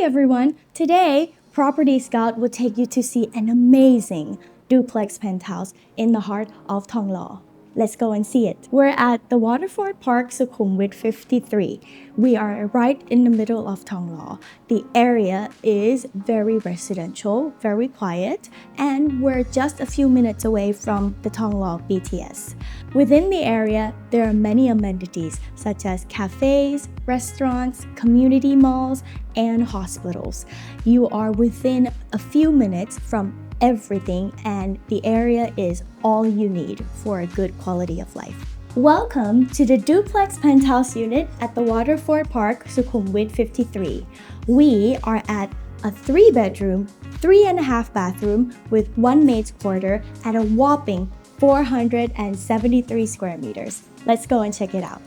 Hi everyone! Today, PropertyScout will take you to see an amazing duplex penthouse in the heart of Thonglor. Let's go and see it. We're at the Waterford Park Sukhumvit 53. We are right in the middle of Thonglor. The area is very residential, very quiet, and we're just a few minutes away from the Thonglor BTS. Within the area, there are many amenities such as cafes, restaurants, community malls, and hospitals. You are within a few minutes from everything, and the area is all you need for a good quality of life. Welcome to the duplex penthouse unit at the Waterford Park Sukhumvit 53. We are at a 3-bedroom, 3.5 bathroom with 1 maid's quarter at a whopping 473 square meters. Let's go and check it out.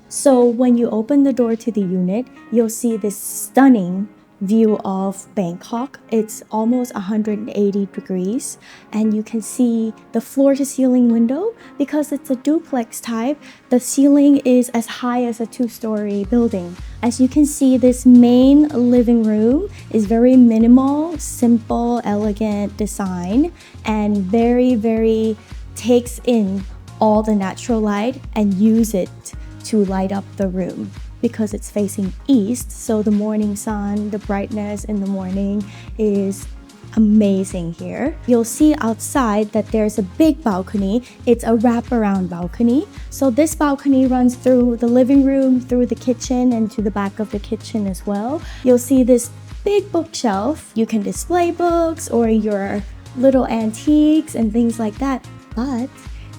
So when you open the door to the unit, you'll see this stunning view of Bangkok. It's almost 180 degrees, and you can see the floor-to-ceiling window. Because it's a duplex type, the ceiling is as high as a 2-story building. As you can see, this main living room is very minimal, simple, elegant design, and very takes in all the natural light and use it to light up the room. Because it's facing east, so the morning sun, the brightness in the morning is amazing here. You'll see outside that there's a big balcony. It's a wraparound balcony. So this balcony runs through the living room, through the kitchen, and to the back of the kitchen as well. You'll see this big bookshelf. You can display books or your little antiques and things like that. But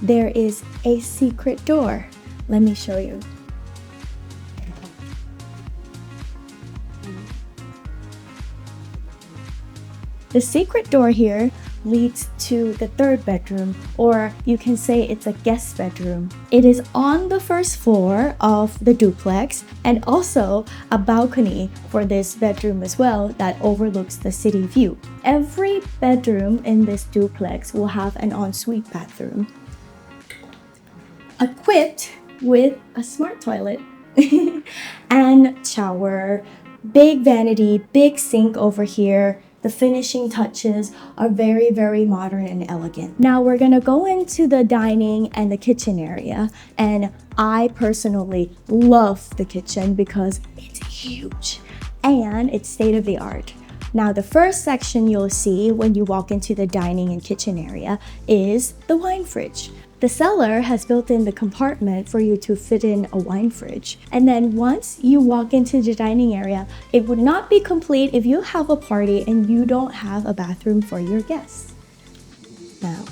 there is a secret door. Let me show you. The secret door here leads to the 3rd bedroom, or you can say it's a guest bedroom. It is on the 1st floor of the duplex, and also a balcony for this bedroom as well that overlooks the city view. Every bedroom in this duplex will have an ensuite bathroom, equipped with a smart toilet and shower, big vanity, big sink over here. The finishing touches are very modern and elegant. Now we're gonna go into the dining and the kitchen area, and I personally love the kitchen because it's huge and it's state-of-the-art. Now the first section you'll see when you walk into the dining and kitchen area is the wine fridge. The seller has built in the compartment for you to fit in a wine fridge. And then once you walk into the dining area, it would not be complete if you have a party and you don't have a bathroom for your guests. Now,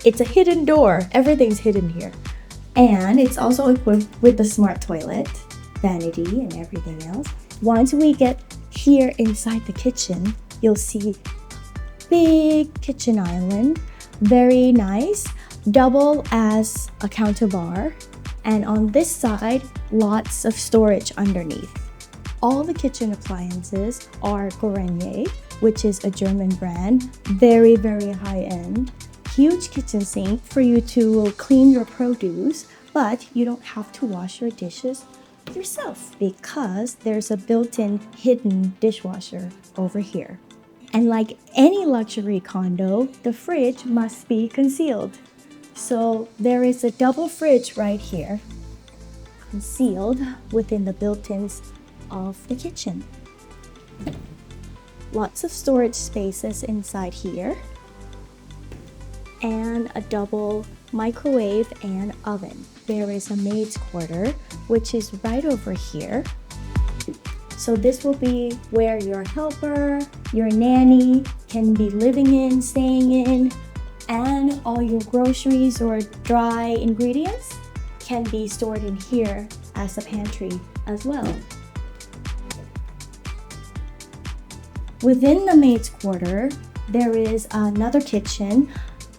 it's a hidden door. Everything's hidden here. And it's also equipped with the smart toilet, vanity, and everything else. Once we get here inside the kitchen, you'll see big kitchen island, very nice. Double as a counter bar, and on this side, lots of storage underneath. All the kitchen appliances are Gorenje, which is a German brand, very high-end. Huge kitchen sink for you to clean your produce, but you don't have to wash your dishes yourself because there's a built-in hidden dishwasher over here. And like any luxury condo, the fridge must be concealed. So there is a double fridge right here, concealed within the built-ins of the kitchen. Lots of storage spaces inside here, and a double microwave and oven. There is a maid's quarter, which is right over here. So this will be where your helper, your nanny can be living in, staying in, and all your groceries or dry ingredients can be stored in here as a pantry as well. Within the maid's quarter, there is another kitchen.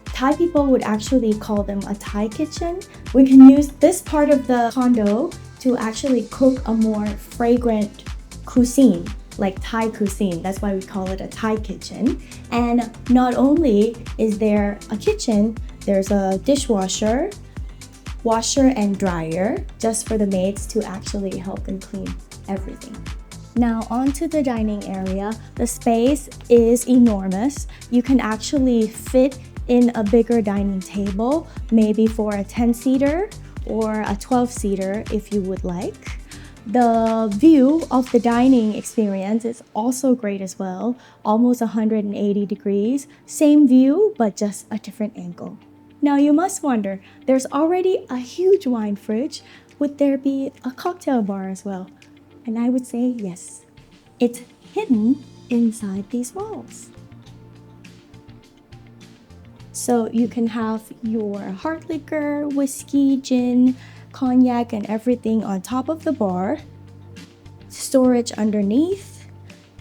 Thai people would actually call them a Thai kitchen. We can use this part of the condo to actually cook a more fragrant cuisine, like Thai cuisine. That's why we call it a Thai kitchen. And not only is there a kitchen, there's a dishwasher, washer and dryer just for the maids to actually help them clean everything. Now onto the dining area. The space is enormous. You can actually fit in a bigger dining table, maybe for a 10-seater or a 12-seater if you would like. The view of the dining experience is also great as well, almost 180 degrees. Same view, but just a different angle. Now you must wonder, there's already a huge wine fridge. Would there be a cocktail bar as well? And I would say yes. It's hidden inside these walls. So you can have your hard liquor, whiskey, gin, cognac, and everything on top of the bar, storage underneath,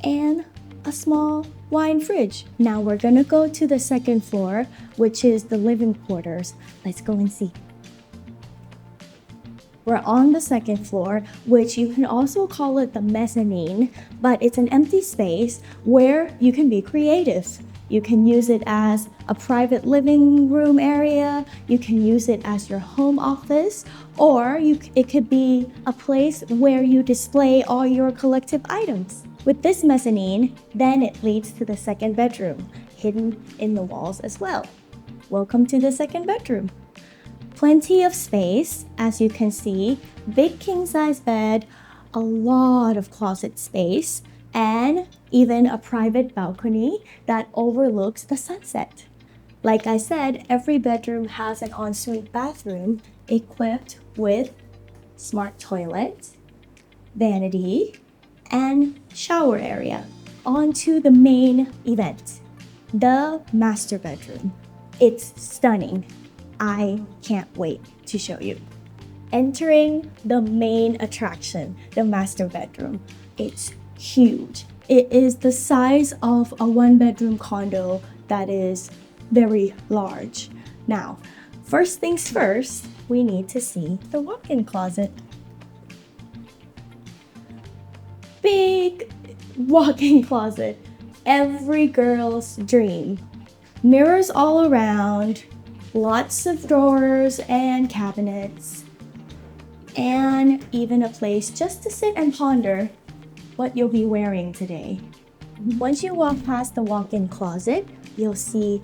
and a small wine fridge. Now we're gonna go to the second floor, which is the living quarters. Let's go and see. We're on the second floor, which you can also call it the mezzanine, but it's an empty space where you can be creative. You can use it as a private living room area, you can use it as your home office, or it could be a place where you display all your collective items. With this mezzanine, then it leads to the second bedroom, hidden in the walls as well. Welcome to the second bedroom. Plenty of space, as you can see, big king-size bed, a lot of closet space, and even a private balcony that overlooks the sunset. Like I said, every bedroom has an ensuite bathroom equipped with smart toilet, vanity, and shower area. On to the main event, the master bedroom. It's stunning. I can't wait to show you. Entering the main attraction, the master bedroom. It's huge. It is the size of a one-bedroom condo that is very large. Now, first things first, we need to see the walk-in closet. Big walk-in closet. Every girl's dream. Mirrors all around. Lots of drawers and cabinets, and even a place just to sit and ponder what you'll be wearing today. Once you walk past the walk-in closet, you'll see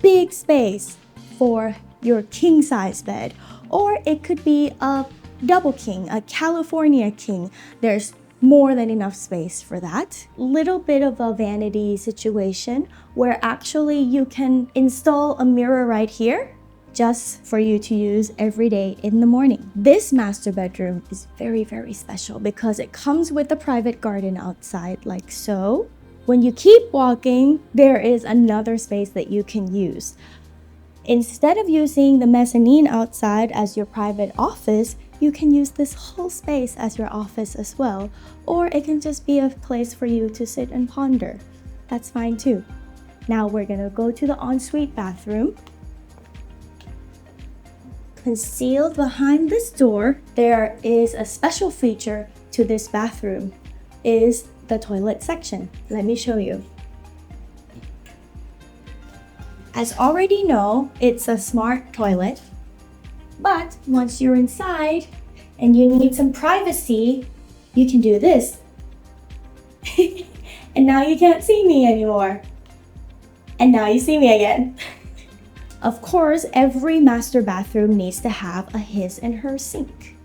big space for your king-size bed, or it could be a double king, a California king. There's more than enough space for that. Little bit of a vanity situation where actually you can install a mirror right here just for you to use every day in the morning. This master bedroom is very, very special because it comes with a private garden outside like so. When you keep walking, there is another space that you can use. Instead of using the mezzanine outside as your private office, you can use this whole space as your office as well, or it can just be a place for you to sit and ponder. That's fine too. Now we're gonna go to the ensuite bathroom. Concealed behind this door, there is a special feature to this bathroom, is the toilet section. Let me show you. As already know, it's a smart toilet. But once you're inside and you need some privacy, you can do this. And now you can't see me anymore. And now you see me again. Of course, every master bathroom needs to have a his and her sink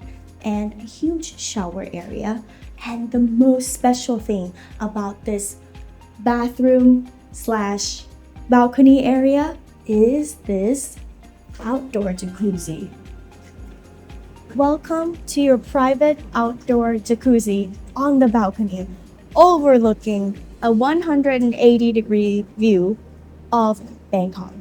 and a huge shower area. And the most special thing about this bathroom slash balcony area is this outdoor jacuzzi. Welcome to your private outdoor jacuzzi on the balcony, overlooking a 180-degree view of Bangkok.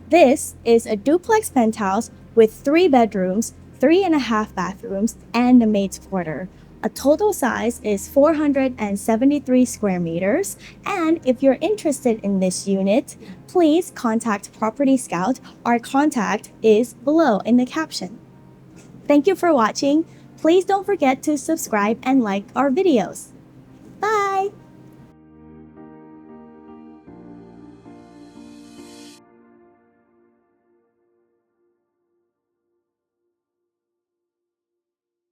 This is a duplex penthouse with 3 bedrooms, 3.5 bathrooms, and a maid's quarter. A total size is 473 square meters. And if you're interested in this unit, please contact PropertyScout. Our contact is below in the caption. Thank you for watching. Please don't forget to subscribe and like our videos.